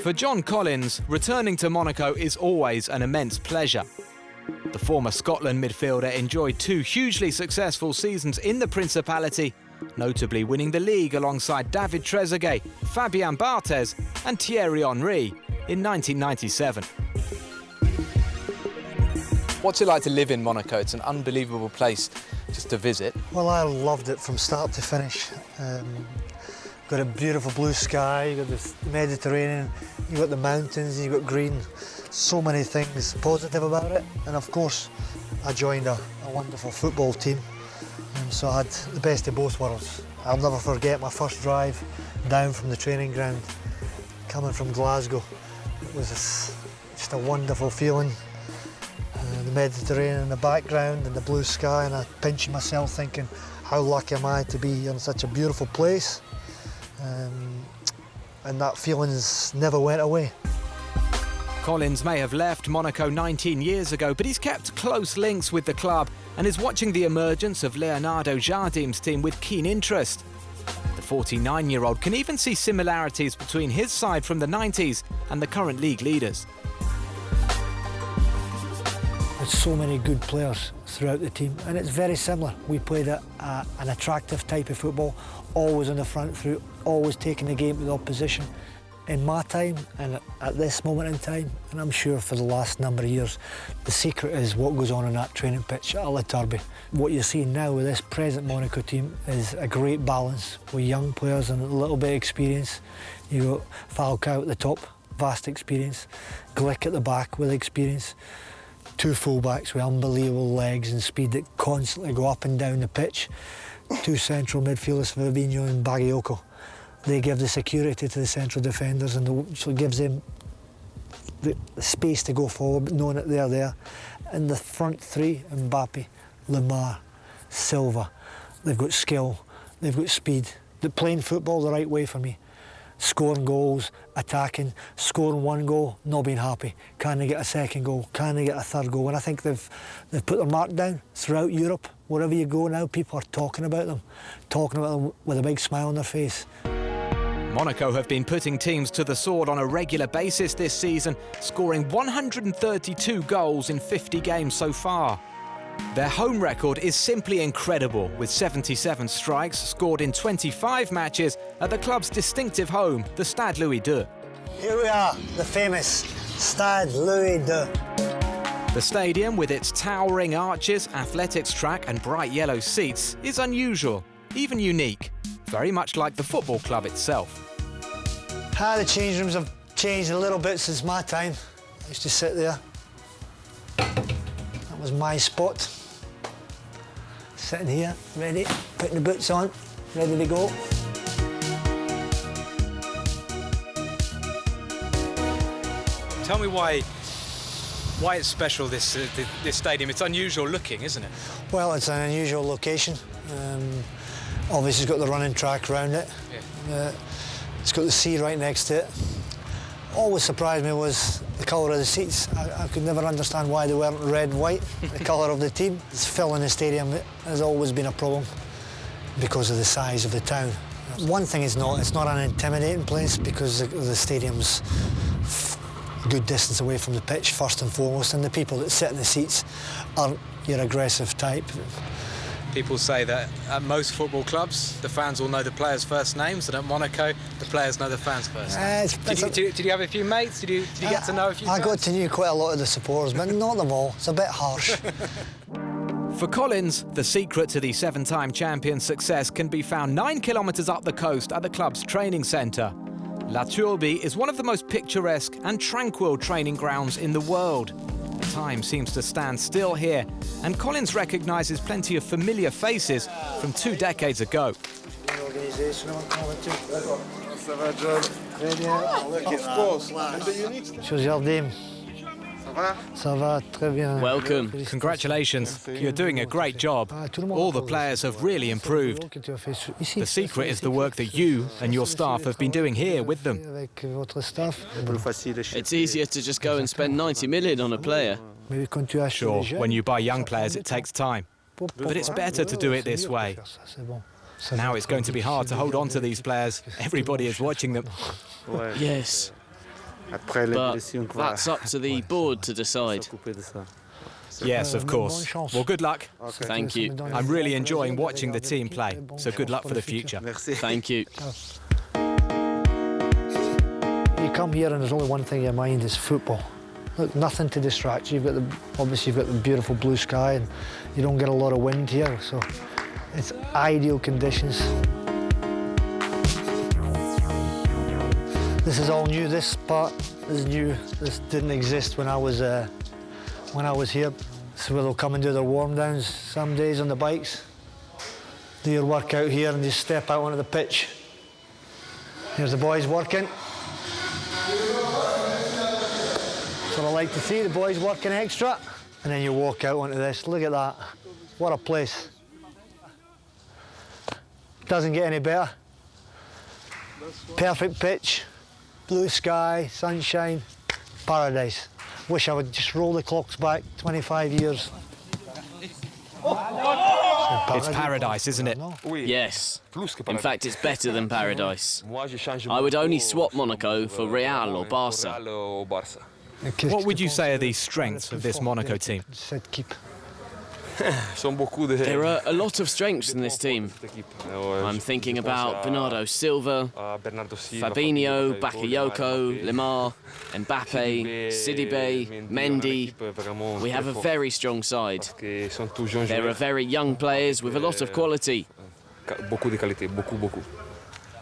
For John Collins, returning to Monaco is always an immense pleasure. The former Scotland midfielder enjoyed 2 hugely successful seasons in the Principality, notably winning the Ligue alongside David Trezeguet, Fabien Barthez and Thierry Henry in 1997. What's it like to live in Monaco? It's an unbelievable place just to visit. Well, I loved it from start to finish. Got a beautiful blue sky, you've got the Mediterranean, you've got the mountains, you've got green. So many things positive about it. And of course, I joined a wonderful football team. So I had the best of both worlds. I'll never forget my first drive down from the training ground, coming from Glasgow. It was just a wonderful feeling. The Mediterranean in the background and the blue sky, and I pinching myself thinking, how lucky am I to be in such a beautiful place? And that feeling never went away. Collins may have left Monaco 19 years ago, but he's kept close links with the club and is watching the emergence of Leonardo Jardim's team with keen interest. The 49-year-old can even see similarities between his side from the 90s and the current league leaders. There's so many good players throughout the team, and it's very similar. We played an attractive type of football, always on the front through, always taking the game to the opposition. In my time, and at this moment in time, and I'm sure for the last number of years, the secret is what goes on that training pitch at La Turby. What you're seeing now with this present Monaco team is a great balance with young players and a little bit of experience. You've got Falcao at the top, vast experience, Glick at the back with experience, 2 fullbacks with unbelievable legs and speed that constantly go up and down the pitch, 2 central midfielders, Fabinho and Bagayoko. They give the security to the central defenders, and so it gives them the space to go forward, knowing that they're there. And the front 3, Mbappe, Lemar, Silva, they've got skill, they've got speed. They're playing football the right way for me. Scoring goals, attacking, scoring 1 goal, not being happy. Can they get a second goal? Can they get a third goal? And I think they've put their mark down throughout Europe. Wherever you go now, people are talking about them with a big smile on their face. Monaco have been putting teams to the sword on a regular basis this season, scoring 132 goals in 50 games so far. Their home record is simply incredible, with 77 strikes scored in 25 matches at the club's distinctive home, the Stade Louis II. Here we are, the famous Stade Louis II. The stadium, with its towering arches, athletics track and bright yellow seats, is unusual, even unique, very much like the football club itself. The change rooms have changed a little bit since my time. I used to sit there. That was my spot. Sitting here, ready, putting the boots on, ready to go. Tell me why it's special, this stadium. It's unusual looking, isn't it? Well, it's an unusual location. Obviously, it's got the running track around it. Yeah. It's got the sea right next to it. Always surprised me was the colour of the seats. I could never understand why they weren't red and white, the colour of the team. Filling the stadium has always been a problem because of the size of the town. One thing it's not an intimidating place because the stadium's a good distance away from the pitch, first and foremost, and the people that sit in the seats aren't your aggressive type. People say that at most football clubs, the fans all know the players' first names, and at Monaco, the players know the fans' first names. Did you have a few mates? Did you get to know a few fans? I got to know quite a lot of the supporters, but not them all. It's a bit harsh. For Collins, the secret to the 7-time champion's success can be found 9 kilometres up the coast at the club's training centre. La Turby is one of the most picturesque and tranquil training grounds in the world. Time seems to stand still here, and Collins recognises plenty of familiar faces from 2 decades ago. Welcome. Congratulations, you're doing a great job. All the players have really improved. The secret is the work that you and your staff have been doing here with them. It's easier to just go and spend 90 million on a player. Sure, when you buy young players it takes time, but it's better to do it this way. Now it's going to be hard to hold on to these players. Everybody is watching them. Yes, but that's up to the board to decide. Yes, of course. Well, good luck. Thank you. I'm really enjoying watching the team play, so good luck for the future. Thank you. You come here and there's only one thing in your mind, is football. Look, nothing to distract you. Obviously you've got the beautiful blue sky and you don't get a lot of wind here, so it's ideal conditions. This is all new. This part is new. This didn't exist when I was here. So they'll come and do their warm downs some days on the bikes. Do your workout here and just step out onto the pitch. Here's the boys working. So I like to see the boys working extra. And then you walk out onto this. Look at that. What a place. Doesn't get any better. Perfect pitch, blue sky, sunshine, paradise. Wish I would just roll the clocks back 25 years. It's paradise, isn't it? Yes. In fact, it's better than paradise. I would only swap Monaco for Real or Barca. What would you say are the strengths of this Monaco team? There are a lot of strengths in this team. I'm thinking about Bernardo Silva, Fabinho, Bakayoko, Lemar, Mbappe, Sidibe, Mendy. We have a very strong side. There are very young players with a lot of quality.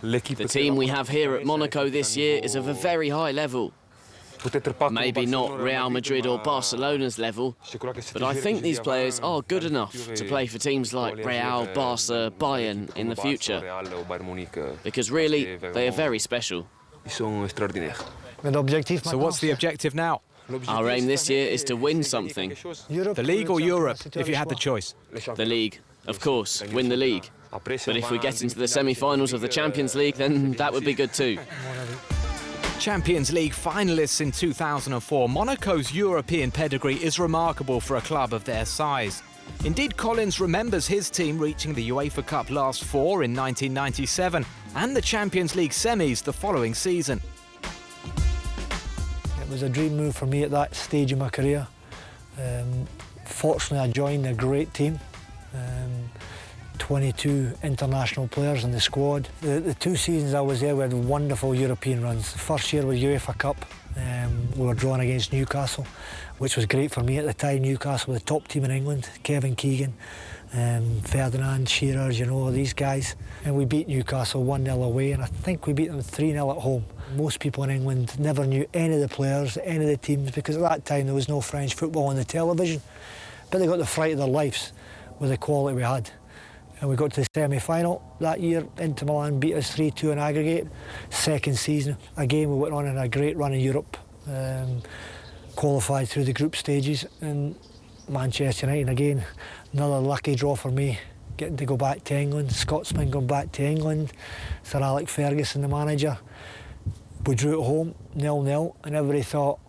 The team we have here at Monaco this year is of a very high level. Maybe not Real Madrid or Barcelona's level, but I think these players are good enough to play for teams like Real, Barca, Bayern in the future, because really, they are very special. So what's the objective now? Our aim this year is to win something. The League or Europe, if you had the choice? The League, of course, win the League. But if we get into the semi-finals of the Champions League, then that would be good too. Champions League finalists in 2004, Monaco's European pedigree is remarkable for a club of their size. Indeed, Collins remembers his team reaching the UEFA Cup last four in 1997 and the Champions League semis the following season. It was a dream move for me at that stage of my career. Fortunately, I joined a great team. 22 international players in the squad. The 2 seasons I was there, we had wonderful European runs. The first year was UEFA Cup. We were drawn against Newcastle, which was great for me at the time. Newcastle were the top team in England. Kevin Keegan, Ferdinand, Shearer, you know, these guys. And we beat Newcastle 1-0 away, and I think we beat them 3-0 at home. Most people in England never knew any of the players, any of the teams, because at that time there was no French football on the television. But they got the fright of their lives with the quality we had. And we got to the semi-final that year. Inter Milan beat us 3-2 in aggregate. Second season, again we went on in a great run in Europe. Qualified through the group stages. And Manchester United, again, another lucky draw for me, getting to go back to England. Scotsman going back to England. Sir Alex Ferguson, the manager. We drew at home, 0-0, and everybody thought,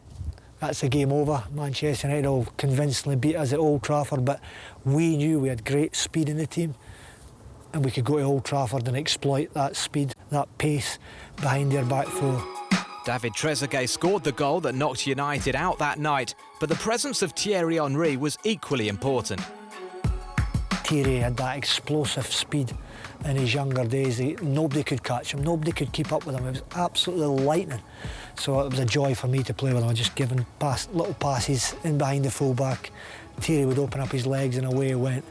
that's the game over. Manchester United will convincingly beat us at Old Trafford, but we knew we had great speed in the team, and we could go to Old Trafford and exploit that speed, that pace behind their back four. David Trezeguet scored the goal that knocked United out that night, but the presence of Thierry Henry was equally important. Thierry had that explosive speed in his younger days. Nobody could catch him, nobody could keep up with him. It was absolutely lightning. So it was a joy for me to play with him. I just giving little passes in behind the fullback. Thierry would open up his legs and away he went.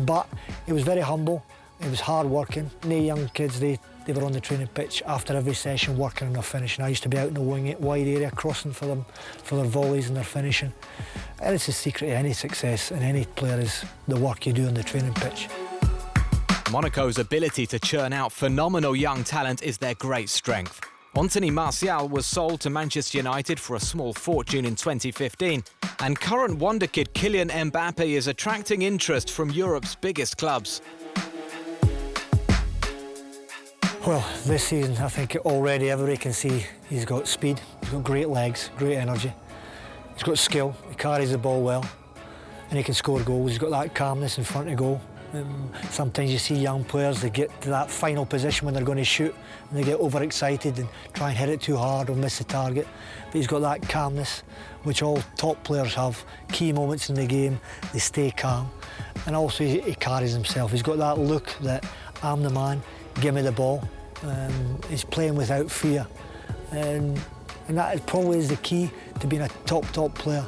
But he was very humble, he was hard working. The young kids, they were on the training pitch after every session working on their finishing. I used to be out in the wide area crossing for them, for their volleys and their finishing. And it's the secret of any success in any player is the work you do on the training pitch. Monaco's ability to churn out phenomenal young talent is their great strength. Anthony Martial was sold to Manchester United for a small fortune in 2015, and current wonder kid Kylian Mbappe is attracting interest from Europe's biggest clubs. Well, this season I think already everybody can see he's got speed, he's got great legs, great energy, he's got skill, he carries the ball well, and he can score goals. He's got that calmness in front of goal. Sometimes you see young players, they get to that final position when they're going to shoot and they get overexcited and try and hit it too hard or miss the target. But he's got that calmness, which all top players have. Key moments in the game, they stay calm. And also he carries himself. He's got that look that I'm the man, give me the ball. He's playing without fear. And that probably is the key to being a top player.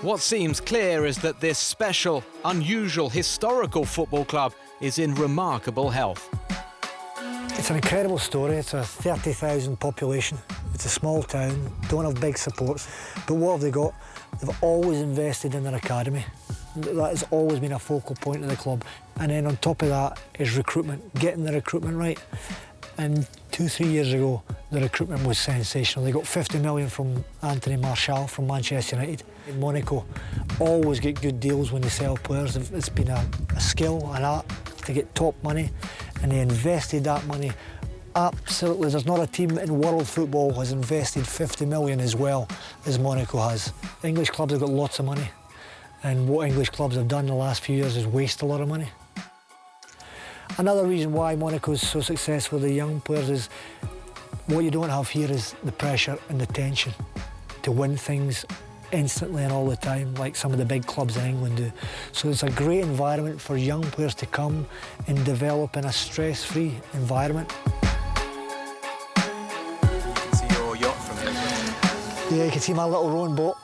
What seems clear is that this special, unusual, historical football club is in remarkable health. It's an incredible story. It's a 30,000 population. It's a small town, don't have big supports. But what have they got? They've always invested in their academy. That has always been a focal point of the club. And then on top of that is recruitment, getting the recruitment right. And 2-3 years ago, the recruitment was sensational. They got 50 million from Anthony Martial from Manchester United. In Monaco, always get good deals when they sell players. It's been a skill, an art to get top money, and they invested that money. Absolutely, there's not a team in world football has invested 50 million as well as Monaco has. English clubs have got lots of money, and what English clubs have done in the last few years is waste a lot of money. Another reason why Monaco is so successful with the young players is what you don't have here is the pressure and the tension to win things instantly and all the time, like some of the big clubs in England do. So it's a great environment for young players to come and develop in a stress-free environment. You can see your yacht from here. Yeah, you can see my little rowing boat.